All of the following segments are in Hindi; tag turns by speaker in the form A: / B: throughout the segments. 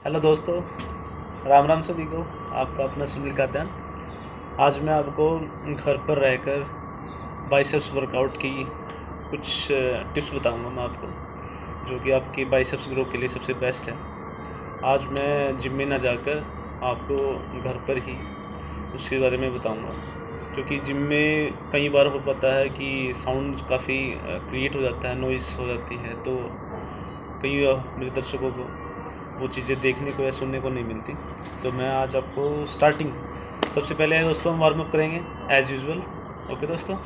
A: हेलो दोस्तों, राम राम सभी को। आपका अपना सुनील कात्यान। आज मैं आपको घर पर रहकर बाइसेप्स वर्कआउट की कुछ टिप्स बताऊंगा मैं आपको, जो कि आपके बाइसेप्स ग्रो के लिए सबसे बेस्ट है। आज मैं जिम में ना जाकर आपको घर पर ही उसके बारे में बताऊंगा, क्योंकि जिम में कई बार हो पाता है कि साउंड काफ़ी क्रिएट हो जाता है, नॉइस हो जाती है, तो कई मेरे दर्शकों को वो चीज़ें देखने को या सुनने को नहीं मिलती। तो मैं आज आपको स्टार्टिंग सबसे पहले दोस्तों हम वार्म अप करेंगे एज़ यूजुअल। ओके दोस्तों।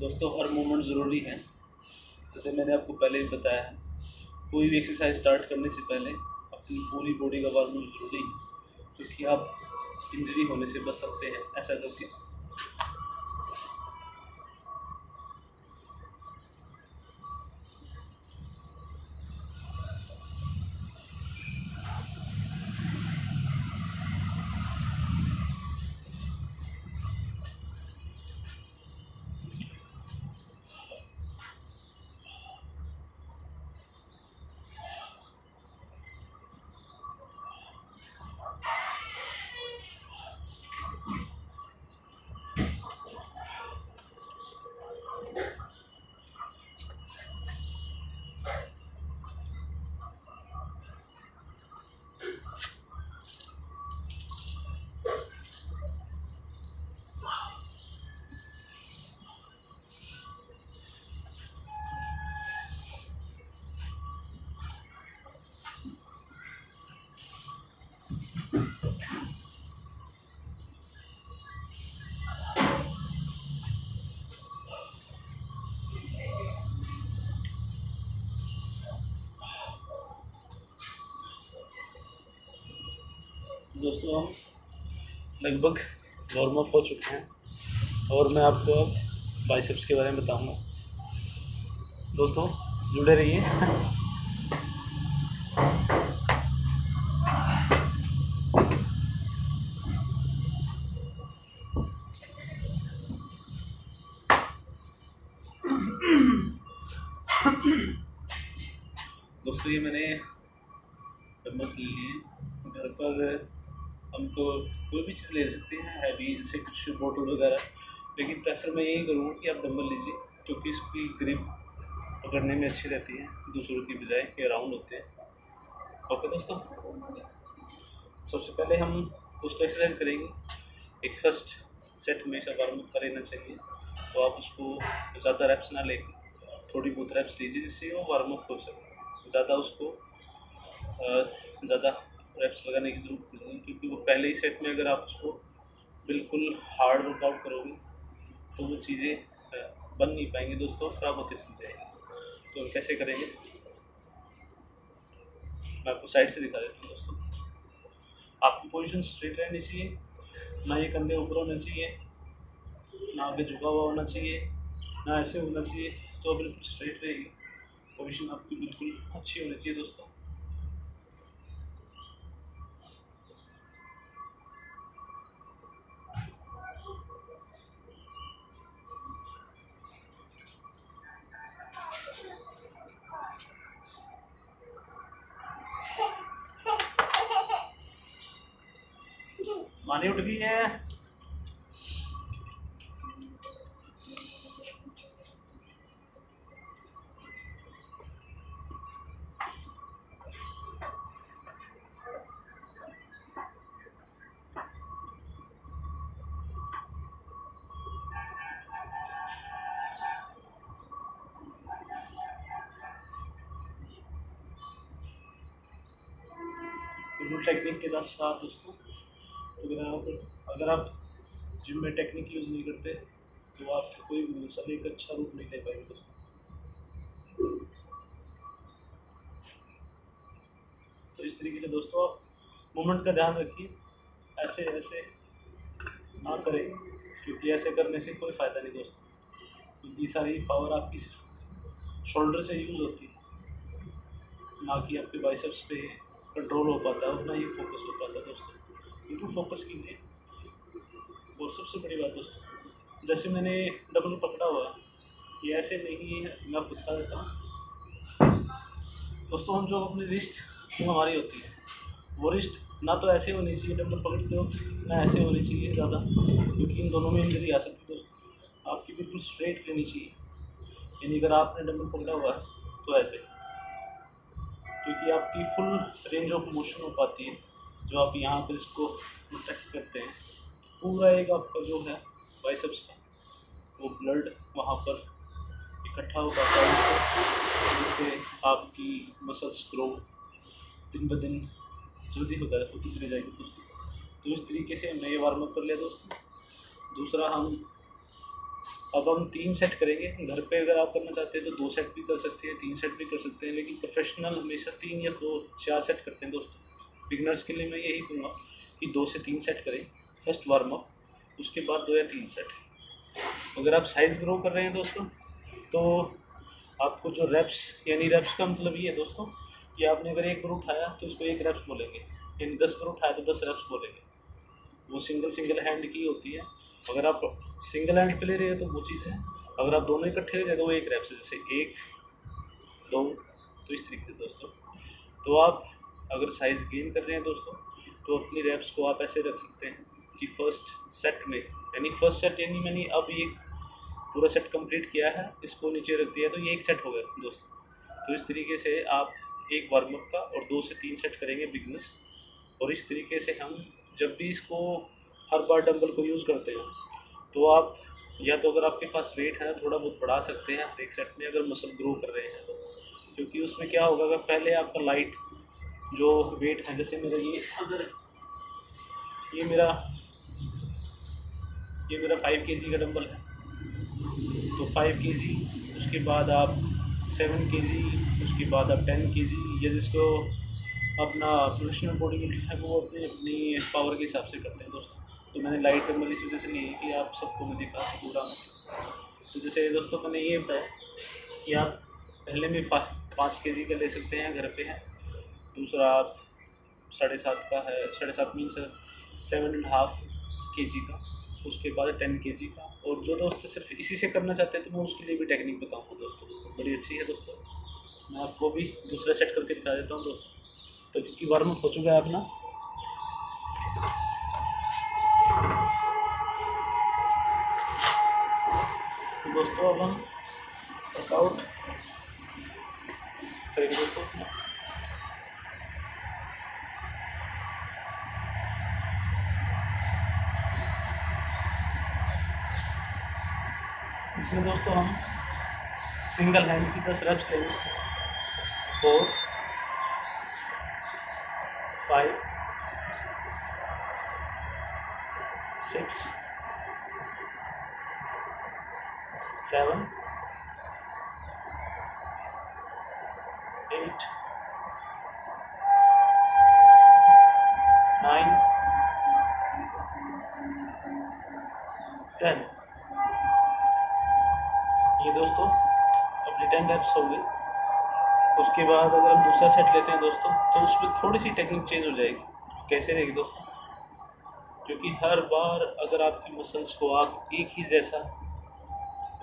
A: दोस्तों हर मूवमेंट ज़रूरी है, जैसे मैंने आपको पहले ही बताया है। कोई भी एक्सरसाइज स्टार्ट करने से पहले अपनी पूरी बॉडी का वार्म अप ज़रूरी है, क्योंकि आप इंजरी होने से बच सकते हैं ऐसा करके। दोस्तों हम लगभग वार्म अप हो चुके हैं और मैं आपको अब बाइसेप्स के बारे में बताऊंगा। दोस्तों जुड़े रहिए। दोस्तों ये मैंने डम्बल्स ले लिए। घर पर हम तो कोई भी चीज़ ले सकते हैं हैवी, जैसे कुछ बोतल वगैरह, लेकिन प्रेफर मैं यही करूँगा कि आप डम्बल लीजिए, क्योंकि इसकी ग्रिप पकड़ने में अच्छी रहती है दूसरों की बजाय, ये राउंड होते हैं। ओके दोस्तों, सबसे पहले हम उसको एक्सरसाइज करेंगे। एक फर्स्ट सेट में ऐसा वार्म अप कर लेना चाहिए, तो आप उसको ज़्यादा रैप्स ना लेके थोड़ी बहुत रैप्स लीजिए, जिससे वो वार्म अप हो सके। ज़्यादा उसको ज़्यादा रैप्स लगाने की ज़रूरत नहीं है, क्योंकि वो पहले ही सेट में अगर आप उसको बिल्कुल हार्ड वर्कआउट करोगे तो वो चीज़ें बन नहीं पाएंगी दोस्तों, ख़राब होते चली जाएंगी। तो हम कैसे करेंगे, मैं आपको साइड से दिखा देता हूँ दोस्तों। आपकी पोजीशन स्ट्रेट रहनी चाहिए, ना ये कंधे ऊपर होने चाहिए, ना आगे झुका हुआ होना चाहिए, ना ऐसे होना चाहिए। तो बिल्कुल स्ट्रेट रहेगी पोजीशन आपकी, बिल्कुल अच्छी होनी चाहिए दोस्तों। मानी उठ गई है। बिल्कुल टेक्निक के साथ दोस्तों, अगर आप जिम में टेक्निक यूज़ नहीं करते तो आपकी कोई भी मसल एक अच्छा रूप नहीं ले पाएंगे दोस्तों। तो इस तरीके से दोस्तों आप मूवमेंट का ध्यान रखिए, ऐसे ऐसे ना करें, क्योंकि ऐसे करने से कोई फ़ायदा नहीं दोस्तों, क्योंकि सारी पावर आपकी सिर्फ शोल्डर से यूज़ होती है, ना कि आपके बाइसेप्स पे कंट्रोल हो पाता है और ना ही फोकस हो पाता है दोस्तों। बिल्कुल फोकस कीजिए। और सबसे बड़ी बात दोस्तों, जैसे मैंने डबल पकड़ा हुआ है, ये ऐसे नहीं है, मैं आपको दिखा देता हूँ दोस्तों। हम जो अपनी रिस्ट जो हमारी होती है, वो रिस्ट ना तो ऐसे होनी चाहिए डबल पकड़ते वक्त, ना ऐसे होनी चाहिए ज़्यादा, क्योंकि इन दोनों में इंजरी आ सकती है दोस्तों। आपकी बिल्कुल स्ट्रेट रहनी चाहिए, यानी अगर आपने डबल पकड़ा हुआ है तो ऐसे, क्योंकि आपकी फुल रेंज ऑफ मोशन हो पाती है। जो आप यहाँ पर इसको प्रोटेक्ट करते हैं, पूरा एक आपका जो है बाइसेप्स का वो ब्लड वहाँ पर इकट्ठा हो पाता है, जिससे आपकी मसल्स ग्रो दिन ब दिन जल्दी होती चली जाएगी दोस्तों। तो इस तरीके से हमने ये वार्म अप कर लिया दोस्तों। दूसरा अब हम 3 सेट करेंगे। घर पे अगर आप करना चाहते हैं तो 2 सेट भी कर सकते हैं, 3 सेट भी कर सकते हैं, लेकिन प्रोफेशनल हमेशा 3 या 2 4 सेट करते हैं दोस्तों। बिगनर्स के लिए मैं यही कहूँगा कि 2 से 3 सेट करें फर्स्ट वार्म अप, उसके बाद 2 या 3 सेट। अगर आप साइज़ ग्रो कर रहे हैं दोस्तों, तो आपको जो रेप्स, यानी रेप्स का मतलब ये है दोस्तों कि आपने अगर 1 बार उठाया तो इसको 1 रेप्स बोलेंगे, यानी 10 बार उठाया तो 10 रेप्स बोलेंगे। वो सिंगल हैंड की होती है। अगर आप सिंगल हैंड पे ले रहे हैं तो वो चीज़ है, अगर आप दोनों इकट्ठे ले रहे हैं तो वो 1 रेप्स है, जैसे 1 2, तो इस तरीके से दोस्तों। तो आप अगर साइज़ गेन कर रहे हैं दोस्तों, तो अपनी रेप्स को आप ऐसे रख सकते हैं कि फर्स्ट सेट में, यानी मैंने अब ये पूरा सेट कंप्लीट किया है, इसको नीचे रख दिया तो ये 1 सेट हो गया दोस्तों। तो इस तरीके से आप एक वार्म अप का और 2 से 3 सेट करेंगे बिगनर्स। और इस तरीके से हम जब भी इसको हर बार डंबल को यूज़ करते हैं, तो आप या तो अगर आपके पास वेट है थोड़ा बहुत बढ़ा सकते हैं हर एक सेट में, अगर मसल ग्रो कर रहे हैं तो। क्योंकि उसमें क्या होगा, अगर पहले आपका लाइट जो वेट है, जैसे मेरा अगर ये मेरा 5 केजी का डंबल है, तो 5 केजी, उसके बाद आप 7 केजी, उसके बाद आप 10 केजी, या जिसको अपना प्रोफेशनल बॉडी बिल्डर है वो अपनी अपनी पावर के हिसाब से करते हैं दोस्तों। तो मैंने लाइट डंबल इस वजह से ली है कि आप सबको मैं दिखा सकूँ आराम से। तो जैसे दोस्तों मैंने ये बताया कि आप पहले में 5 केजी का ले सकते हैं, घर पे है। दूसरा आप 7.5 का है, 7.5 मीन्स 7.5 केजी का, उसके बाद 10 केजी का। और जो दोस्त सिर्फ इसी से करना चाहते हैं तो मैं उसके लिए भी टेक्निक बताऊँगा दोस्तों, बड़ी अच्छी है दोस्तों। मैं आपको भी दूसरा सेट करके दिखा देता हूँ दोस्तों। तो क्योंकि वार्म अप हो चुका है अपना, तो दोस्तों अब हम वर्कआउट करेंगे दोस्तों अपना। इसमें दोस्तों हम सिंगल हैंड की 10 रेप्स लेंगे। 4 5 6 7 8 9 10। ये दोस्तों अपनी 10 रेप्स हो गई। उसके बाद अगर हम दूसरा सेट लेते हैं दोस्तों, तो उसमें थोड़ी सी टेक्निक चेंज हो जाएगी। कैसे रहेगी दोस्तों, क्योंकि हर बार अगर आपकी मसल्स को आप एक ही जैसा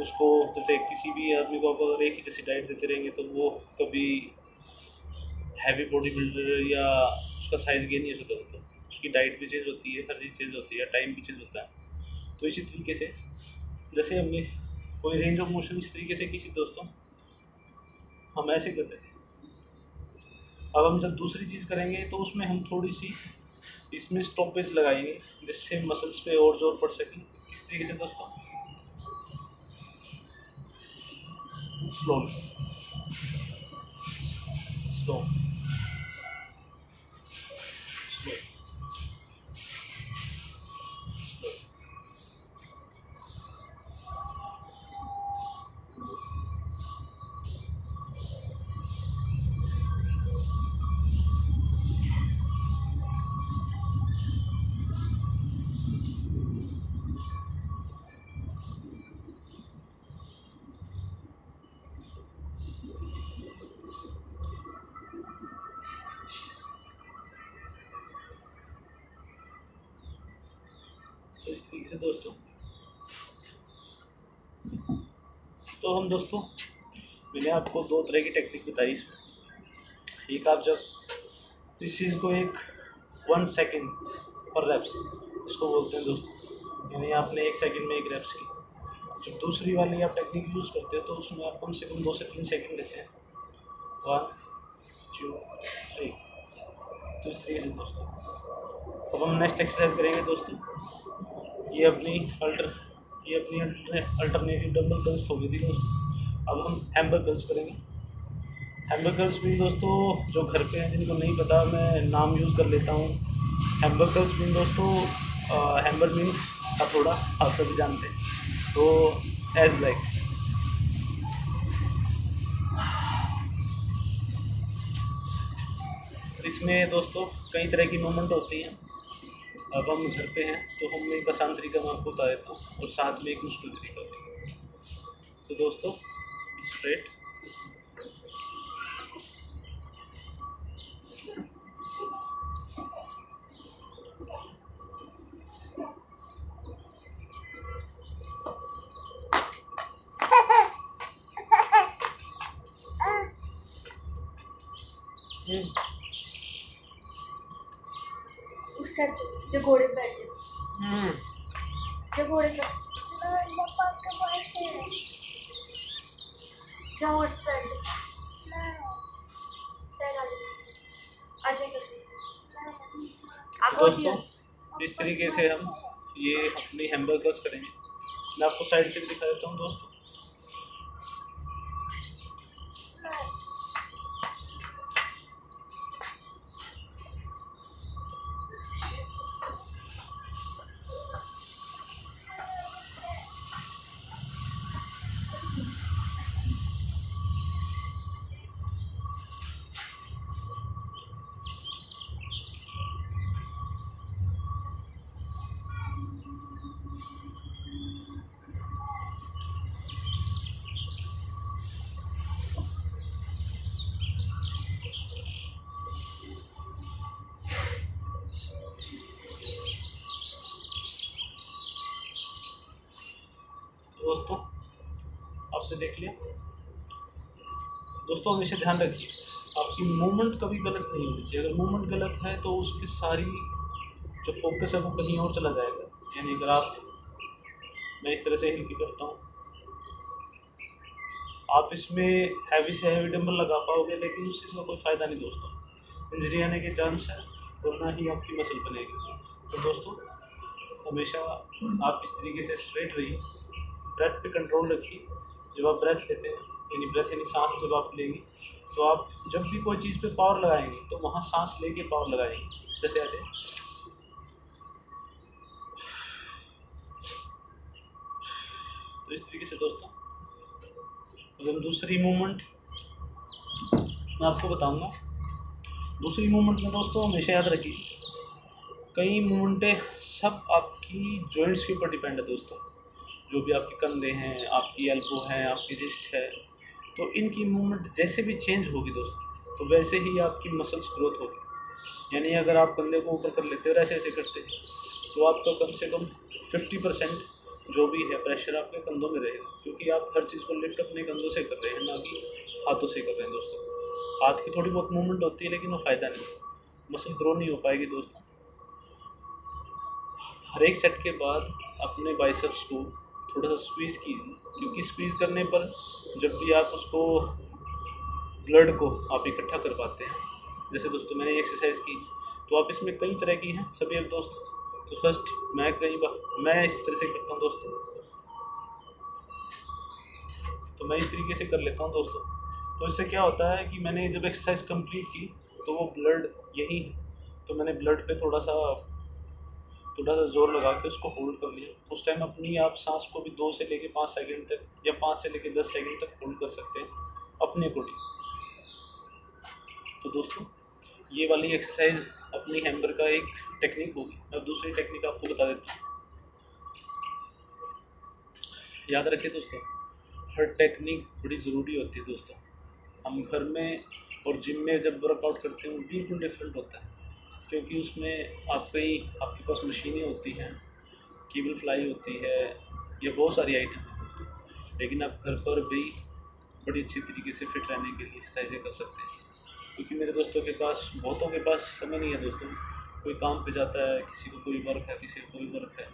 A: उसको, जैसे किसी भी आदमी को आप अगर एक ही जैसी डाइट देते रहेंगे तो वो कभी हैवी बॉडी बिल्डर या उसका साइज गेन नहीं हो सकता दोस्तों। उसकी डाइट भी चेंज होती है, हर चीज़ चेंज होती है, टाइम भी चेंज होता है। तो इसी तरीके से जैसे हमने कोई रेंज ऑफ मोशन इस तरीके से किसी दोस्तों हम ऐसे करते थे, अब हम जब दूसरी चीज़ करेंगे तो उसमें हम थोड़ी सी इसमें स्टॉपेज लगाएंगे जिससे मसल्स पे और जोर पड़ सके। इस तरीके से दोस्तों स्लो स्लो स्लो। तो इस तरीके से दोस्तों तो हम दोस्तों मैंने आपको दो तरह की टेक्निक बताई इसमें। एक आप जब इस चीज़ को एक 1 सेकेंड पर रेप्स इसको बोलते हैं दोस्तों, यानी आपने 1 सेकेंड में 1 रेप्स की। जब दूसरी वाली आप टेक्निक यूज़ करते हो तो उसमें आप कम से कम 2 से 3 सेकेंड लेते हैं, 1 2 3। तो इस तरीके से दोस्तों अब हम नेक्स्ट एक्सरसाइज करेंगे दोस्तों। ये अपनी अल्टरनेटिव डंबल कर्ल्स हो गई थी दोस्तों। अब हम हैमर कर्ल्स करेंगे। हैमर कर्ल्स भी दोस्तों जो घर पे हैं जिनको नहीं पता मैं नाम यूज़ कर लेता हूँ। हैमर कर्ल्स भी दोस्तों हैमर मीन्स हथौड़ा, आप सभी जानते हैं। तो एज लाइक इसमें दोस्तों कई तरह की मूवमेंट होती हैं। अब हम घर पे हैं तो हम एक आसान तरीका मैं आपको बता देता हूँ और साथ में एक मुश्किल तरीका होता है। तो दोस्तों स्ट्रेट
B: उसका जो घोड़े पे बैठे जो घोड़े पे जाओ उस पे बैठ
A: दोस्तों इस तरीके से हम ये अपनी हैमर कर्ल्स करेंगे। मैं आपको साइड से भी दिखा देता हूँ दोस्तों। दोस्तों आपने देख लिया। दोस्तों हमेशा ध्यान रखिए आपकी मूवमेंट कभी गलत नहीं होनी चाहिए। अगर मूवमेंट गलत है तो उसकी सारी जो फोकस है वो कहीं और चला जाएगा। यानी अगर आप मैं इस तरह से हिल के करता हूँ, आप इसमें हैवी से हैवी डंबल लगा पाओगे लेकिन उस चीज़ का कोई फ़ायदा नहीं दोस्तों। इंजरी आने के चांस है और ना ही आपकी मसल बनेगी। तो दोस्तों हमेशा आप इस तरीके से स्ट्रेट रहिए, ब्रेथ पे कंट्रोल रखिए। जब आप ब्रेथ लेते हैं यानी सांस जब आप लेंगे तो आप जब भी कोई चीज़ पे पावर लगाएंगे तो वहाँ सांस लेके पावर लगाएंगे, जैसे ऐसे। तो इस तरीके से दोस्तों अब हम दूसरी मूवमेंट मैं आपको बताऊंगा। दूसरी मूवमेंट में दोस्तों हमेशा याद रखिए कई मूवमेंटें सब आपकी जॉइंट्स के ऊपर डिपेंड है दोस्तों। जो भी आपके कंधे हैं, आपकी एल्बो है, आपकी रिस्ट है, तो इनकी मूवमेंट जैसे भी चेंज होगी दोस्तों तो वैसे ही आपकी मसल्स ग्रोथ होगी। यानी अगर आप कंधे को ऊपर कर लेते हो और ऐसे ऐसे करते हैं तो आपका कम से कम 50% जो भी है प्रेशर आपके कंधों में रहेगा, क्योंकि आप हर चीज़ को लिफ्ट अपने कंधों से कर रहे हैं ना कि हाथों से कर रहे हैं दोस्तों। हाथ की थोड़ी बहुत मूवमेंट होती है लेकिन वो फ़ायदा नहीं, मसल ग्रो नहीं हो पाएगी दोस्तों। हर एक सेट के बाद अपने बाइसेप्स को थोड़ा सा स्क्वीज़ कीजिए, क्योंकि स्क्वीज़ करने पर जब भी आप उसको ब्लड को आप इकट्ठा कर पाते हैं। जैसे दोस्तों मैंने एक्सरसाइज की तो आप इसमें कई तरह की हैं सभी अब दोस्त। तो फर्स्ट मैं इस तरह से करता हूँ दोस्तों, तो मैं इस तरीके से कर लेता हूँ दोस्तों। तो इससे क्या होता है कि मैंने जब एक्सरसाइज कंप्लीट की तो वो ब्लड यही है, तो मैंने ब्लड पे थोड़ा सा जोर लगा के उसको होल्ड कर लिया। उस टाइम अपनी आप सांस को भी 2 से लेके 5 सेकंड तक या 5 से लेके 10 सेकंड तक होल्ड कर सकते हैं अपने अकॉर्डिंग। तो दोस्तों ये वाली एक्सरसाइज अपनी हैम्बर का एक टेक्निक होगी। अब दूसरी टेक्निक आपको बता देता हूँ। याद रखिए दोस्तों, हर टेक्निक बड़ी ज़रूरी होती है दोस्तों। हम घर में और जिम में जब वर्कआउट करते हैं वो बिल्कुल डिफरेंट होता है, क्योंकि उसमें आपके पास मशीनें होती हैं, केबल फ्लाई होती है, ये बहुत सारी आइटम है दोस्तों। लेकिन आप घर पर भी बड़ी अच्छी तरीके से फिट रहने के लिए एक्सरसाइजें कर सकते हैं। क्योंकि मेरे दोस्तों के पास, बहुतों के पास समय नहीं है दोस्तों। कोई काम पे जाता है, किसी को कोई वर्क है, किसी को कोई वर्क है,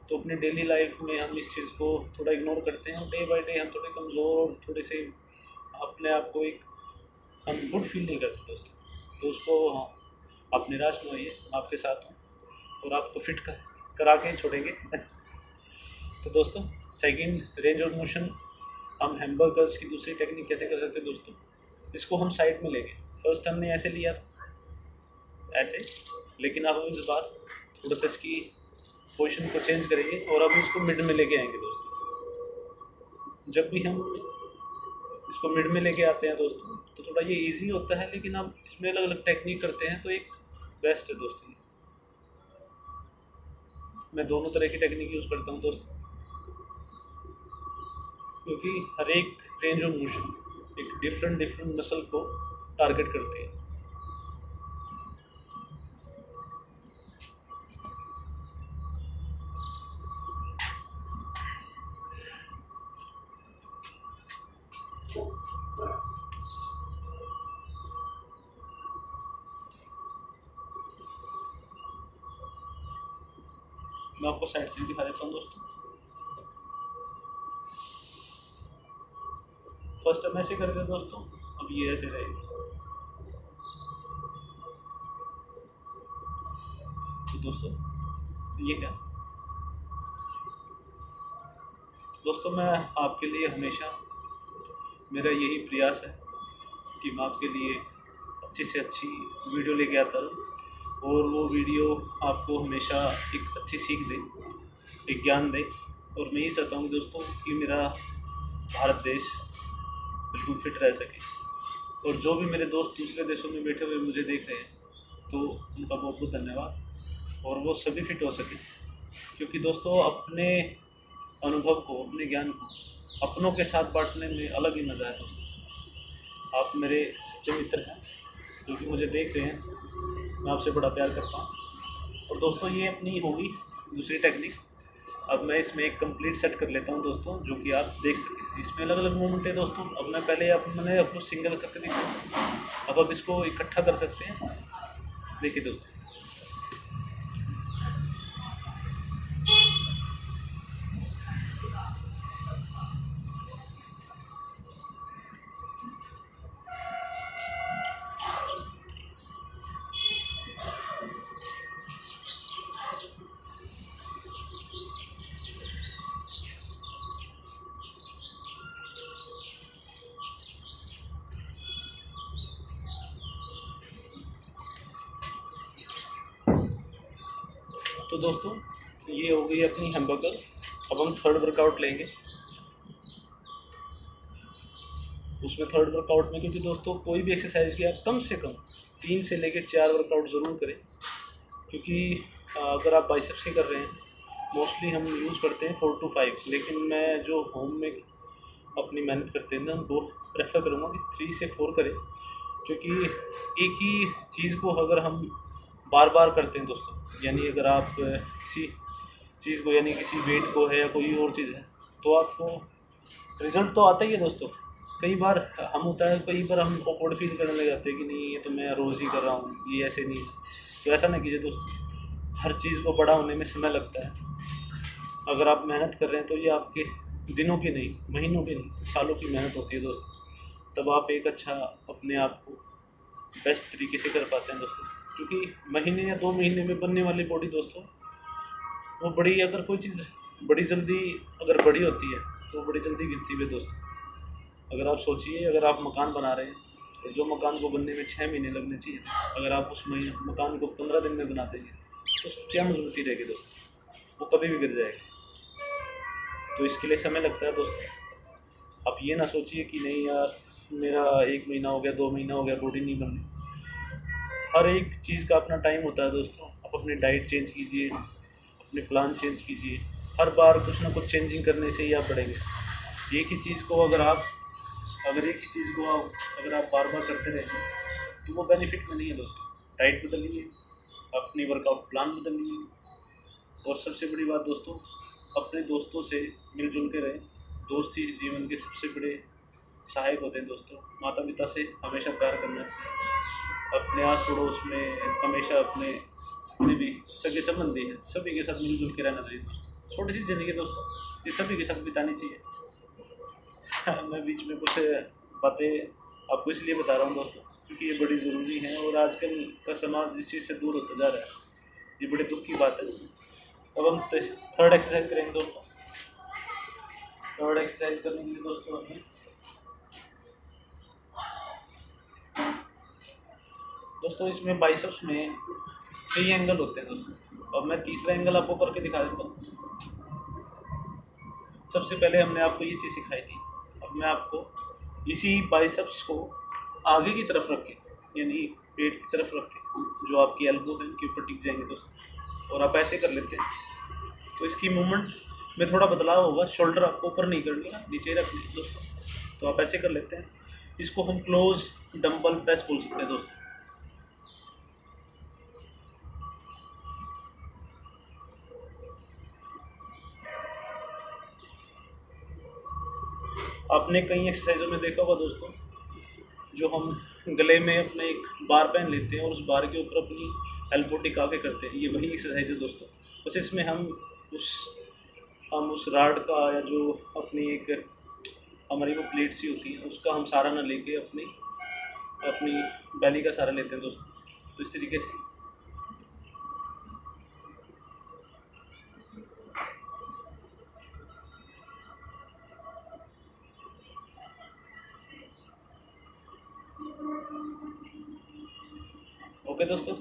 A: तो अपनी डेली लाइफ में हम इस चीज़ को थोड़ा इग्नोर करते हैं और डे बाय डे हम थोड़े कमज़ोर और थोड़े से अपने आप को हम गुड फील नहीं करते दोस्तों। तो उसको आप निराश न होइए, मैं आपके साथ हूँ और आपको फिट करा के छोड़ेंगे। तो दोस्तों सेकंड रेंज ऑफ मोशन हम हैम्बर्गर्स की दूसरी टेक्निक कैसे कर सकते हैं दोस्तों। इसको हम साइड में लेंगे। फर्स्ट हमने ऐसे लिया था, ऐसे, लेकिन अब हम इस बार थोड़ा सा इसकी पोजीशन को चेंज करेंगे और अब इसको मिड में लेके आएंगे दोस्तों। जब भी हम इसको मिड में लेके आते हैं दोस्तों तो थोड़ा ये इजी होता है, लेकिन हम इसमें अलग अलग टेक्निक करते हैं तो एक बेस्ट है दोस्तों। मैं दोनों तरह की टेक्निक यूज़ करता हूँ दोस्तों, क्योंकि हर एक रेंज ऑफ मोशन एक डिफरेंट मसल को टारगेट करती है। मैं आपको साइड से दिखा देता हूँ दोस्तों। फर्स्ट हम ऐसे करते हैं दोस्तों, अब ये ऐसे रहेगा। तो दोस्तों ये है दोस्तों, मैं आपके लिए हमेशा, मेरा यही प्रयास है कि मैं आपके लिए अच्छी से अच्छी वीडियो लेके आता रहूँ और वो वीडियो आपको हमेशा एक अच्छी सीख दे, एक ज्ञान दे। और मैं ये चाहता हूँ दोस्तों कि मेरा भारत देश बिल्कुल फिट रह सके। और जो भी मेरे दोस्त दूसरे देशों में बैठे हुए मुझे देख रहे हैं तो उनका बहुत बहुत धन्यवाद, और वो सभी फिट हो सके। क्योंकि दोस्तों अपने अनुभव को, अपने ज्ञान को अपनों के साथ बांटने में अलग ही मज़ा है दोस्तों। आप मेरे सच्चे मित्र हैं जो कि मुझे देख रहे हैं, मैं आपसे बड़ा प्यार करता हूँ। और दोस्तों ये अपनी होगी दूसरी टेक्निक। अब मैं इसमें एक कंप्लीट सेट कर लेता हूँ दोस्तों, जो कि आप देख सकें। इसमें अलग अलग मूवमेंट है दोस्तों। अब मैंने आपको सिंगल करके दिखाया, अब इसको इकट्ठा कर सकते हैं। देखिए दोस्तों, तो दोस्तों ये हो गई अपनी हैम्बर्गर। अब हम थर्ड वर्कआउट लेंगे। उसमें थर्ड वर्कआउट में, क्योंकि दोस्तों कोई भी एक्सरसाइज की आप कम से कम 3 से लेके 4 वर्कआउट ज़रूर करें। क्योंकि अगर आप बाइसेप्स के कर रहे हैं, मोस्टली हम यूज़ करते हैं 4 to 5, लेकिन मैं जो होम में अपनी मेहनत करते हैं ना, उनको प्रेफर करूँगा कि 3 से 4 करें। क्योंकि एक ही चीज़ को अगर हम बार बार करते हैं दोस्तों, यानी अगर आप किसी चीज़ को, यानी किसी वेट को है या कोई और चीज़ है, तो आपको रिजल्ट तो आता ही है दोस्तों। कई बार कई बार हम ऑकवर्ड फील करने लग जाते हैं कि नहीं ये तो मैं रोज़ ही कर रहा हूँ, ये ऐसे नहीं। तो ऐसा ना कीजिए दोस्तों, हर चीज़ को बड़ा होने में समय लगता है। अगर आप मेहनत कर रहे हैं तो ये आपके दिनों की नहीं, महीनों की नहीं, सालों की मेहनत होती है दोस्तों। तब आप एक अच्छा अपने आप को बेस्ट तरीके से कर पाते हैं दोस्तों। क्योंकि महीने या 2 महीने में बनने वाली बॉडी दोस्तों, वो बड़ी, अगर कोई चीज़ बड़ी जल्दी अगर बड़ी होती है तो वो बड़ी जल्दी गिरती है दोस्तों। अगर आप सोचिए, अगर आप मकान बना रहे हैं और जो मकान को बनने में 6 महीने लगने चाहिए, अगर आप उस मकान को 15 दिन में बना देंगे तो उसकी क्या मजबूती रहेगी दोस्तों, वो कभी भी गिर जाएगी। तो इसके लिए समय लगता है दोस्तों। आप ये ना सोचिए कि नहीं यार मेरा 1 महीना हो गया, 2 महीना हो गया, बॉडी नहीं बननी। हर एक चीज़ का अपना टाइम होता है दोस्तों। आप अपनी डाइट चेंज कीजिए, अपने प्लान चेंज कीजिए। हर बार कुछ ना कुछ चेंजिंग करने से ही आप बढ़ेंगे। एक ही चीज़ को अगर आप बार बार करते रहेंगे तो वो बेनिफिट में नहीं है दोस्तों। डाइट बदलिए, अपनी वर्कआउट प्लान बदलिए, और सबसे बड़ी बात दोस्तों, अपने दोस्तों से मिलजुल के रहें। दोस्त ही जीवन के सबसे बड़े सहायक होते हैं दोस्तों। माता पिता से हमेशा प्यार करना चाहिए। अपने आस पड़ोस में हमेशा अपने जितने भी सगे संबंधी हैं सभी के साथ मिलजुल के रहना चाहिए। छोटी सी ज़िंदगी दोस्तों, ये सभी के साथ बितानी चाहिए। मैं बीच में कुछ बातें आपको इसलिए बता रहा हूँ दोस्तों क्योंकि ये बड़ी ज़रूरी है, और आजकल का समाज इस चीज़ से दूर होता जा रहा है। ये बड़े दुख की बात है। अब हम थर्ड एक्सरसाइज करेंगे दोस्तों। थर्ड एक्सरसाइज करने के लिए दोस्तों हमें इसमें बाइसेप्स में 3 एंगल होते हैं दोस्तों। अब मैं तीसरा एंगल आपको करके दिखा देता हूँ। सबसे पहले हमने आपको ये चीज़ सिखाई थी। अब मैं आपको इसी बाइसेप्स को आगे की तरफ रख के, यानी पेट की तरफ रख के, जो आपकी एल्बो है उनके ऊपर टिक जाएंगे दोस्तों, और आप ऐसे कर लेते हैं तो इसकी मूवमेंट में थोड़ा बदलाव होगा। शोल्डर आपको ऊपर नहीं करनी है, नीचे रखनी है दोस्तों। तो आप ऐसे कर लेते हैं। इसको हम क्लोज डंबल प्रेस बोल सकते हैं दोस्तों। आपने कई एक्सरसाइजों में देखा होगा दोस्तों, जो हम गले में अपने एक बार पहन लेते हैं और उस बार के ऊपर अपनी एल्बो टिका के करते हैं। ये वही एक्सरसाइज है दोस्तों। बस इसमें उस उस राड का, या जो अपनी एक हमारी वो प्लेट सी होती है उसका हम सहारा ना लेके अपनी अपनी बैली का सहारा लेते हैं दोस्तों। तो इस तरीके से ओके दोस्तों।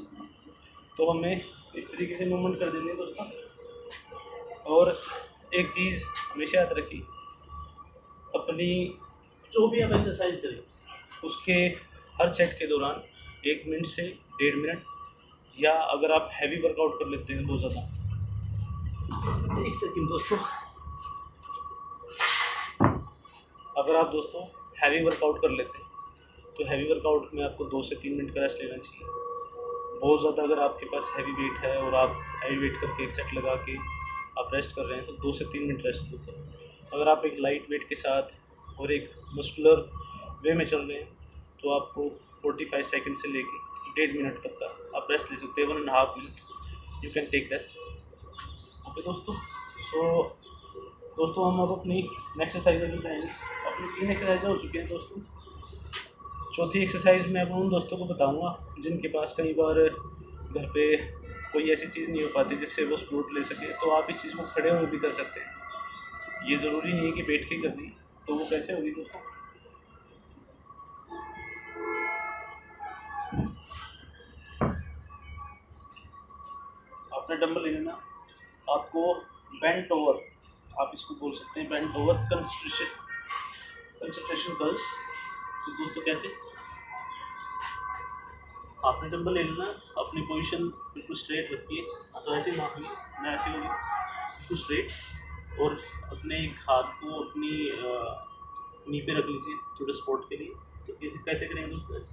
A: तो हमें इस तरीके से मूवमेंट कर देनी है दोस्तों। और एक चीज़ हमेशा याद रखिए, अपनी जो भी आप एक्सरसाइज करें उसके हर सेट के दौरान 1 मिनट से 1.5 मिनट, या अगर आप हैवी वर्कआउट कर लेते हैं बहुत ज़्यादा, 1 सेकेंड दोस्तों, अगर आप दोस्तों हैवी वर्कआउट कर लेते हैं तो हैवी वर्कआउट में आपको 2 से 3 मिनट का रेस्ट लेना चाहिए। बहुत ज़्यादा अगर आपके पास हैवी वेट है और आप हैवी वेट करके एक सेट लगा के आप रेस्ट कर रहे हैं तो 2 से 3 मिनट रेस्ट होता है। अगर आप एक लाइट वेट के साथ और एक मस्कुलर वे में चल रहे हैं तो आपको 45 सेकंड से लेके 1.5 मिनट तक का आप रेस्ट ले सकते हैं। 1.5 minute you can take rest. Okay दोस्तों। सो दोस्तों हम अब अपनी नेक्स्ट एक्सरसाइज में जाएंगे। अपनी 3 एक्सरसाइज हो चुकी हैं दोस्तों। चौथी एक्सरसाइज मैं अब उन दोस्तों को बताऊंगा जिनके पास कई बार घर पे कोई ऐसी चीज़ नहीं हो पाती जिससे वो सपोर्ट ले सके। तो आप इस चीज़ को खड़े हुए भी कर सकते हैं। ये ज़रूरी नहीं है कि बैठ के करनी। तो वो कैसे होगी दोस्तों, आपने डंबल ले लेना। आपको बेंट ओवर, आप इसको बोल सकते हैं बेंट ओवर कंसंट्रेशन कर्ल्स। तो दोस्तों कैसे, आपने डंबल ले लेना, अपनी पोजीशन बिल्कुल स्ट्रेट रखिए, तो ऐसे माप ली, मैं ऐसे होगी बिल्कुल स्ट्रेट, और अपने एक हाथ को अपनी नी पे रख लीजिए थोड़े सपोर्ट के लिए। तो कैसे करेंगे दोस्तों, ऐसे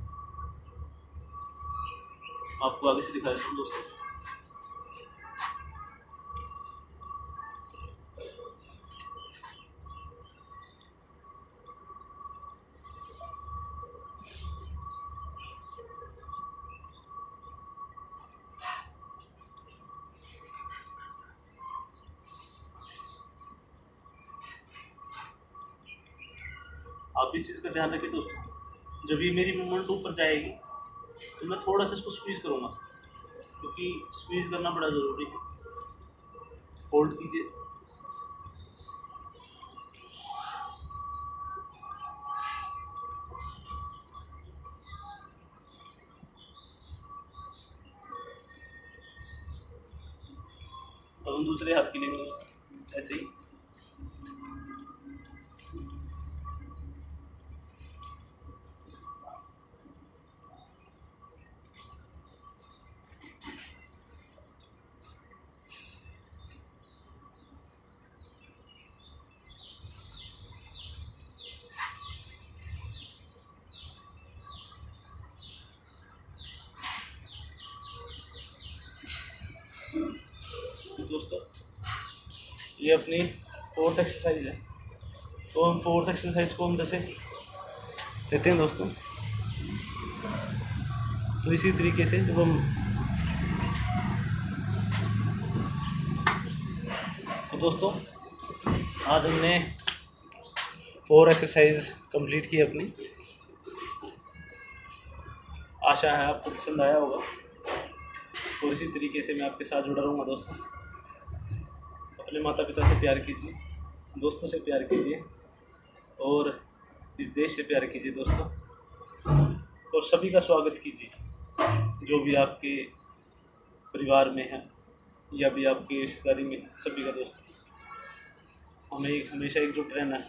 A: आपको आगे से दिखा देता हूँ दोस्तों। आप इस चीज़ का ध्यान रखिए दोस्तों। जब ये मेरी मूवमेंट ऊपर जाएगी तो मैं थोड़ा सा इसको स्क्वीज़ करूँगा, क्योंकि स्क्वीज़ करना बड़ा ज़रूरी है। होल्ड कीजिए। अब हम दूसरे हाथ के लिए ऐसे ही तो दोस्तों ये अपनी 4th एक्सरसाइज है। तो हम 4th एक्सरसाइज को हम जैसे लेते हैं दोस्तों, तो इसी तरीके से जब हम तो दोस्तों आज हमने 4 एक्सरसाइज कंप्लीट की अपनी। आशा है आपको पसंद आया होगा, और इसी तरीके से मैं आपके साथ जुड़ा रहूँगा दोस्तों। अपने माता पिता से प्यार कीजिए, दोस्तों से प्यार कीजिए, और इस देश से प्यार कीजिए दोस्तों, और सभी का स्वागत कीजिए जो भी आपके परिवार में है या भी आपकी रिश्तेदारी में, सभी का दोस्तों। हमें हमेशा एकजुट रहना है।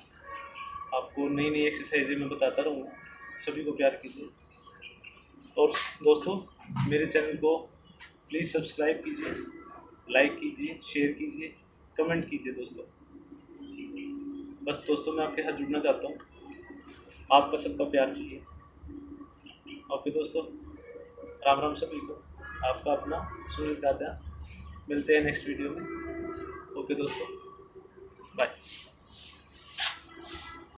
A: आपको नई नई एक्सरसाइजें मैं बताता रहूँगा। सभी को प्यार कीजिए, और दोस्तों मेरे चैनल को प्लीज़ सब्सक्राइब कीजिए, लाइक कीजिए, शेयर कीजिए, कमेंट कीजिए दोस्तों। बस दोस्तों मैं आपके साथ जुड़ना चाहता हूँ, आपका सबका प्यार चाहिए। ओके दोस्तों, राम राम सभी को। आपका अपना सुनील दादा। मिलते हैं नेक्स्ट वीडियो में। ओके दोस्तों, बाय।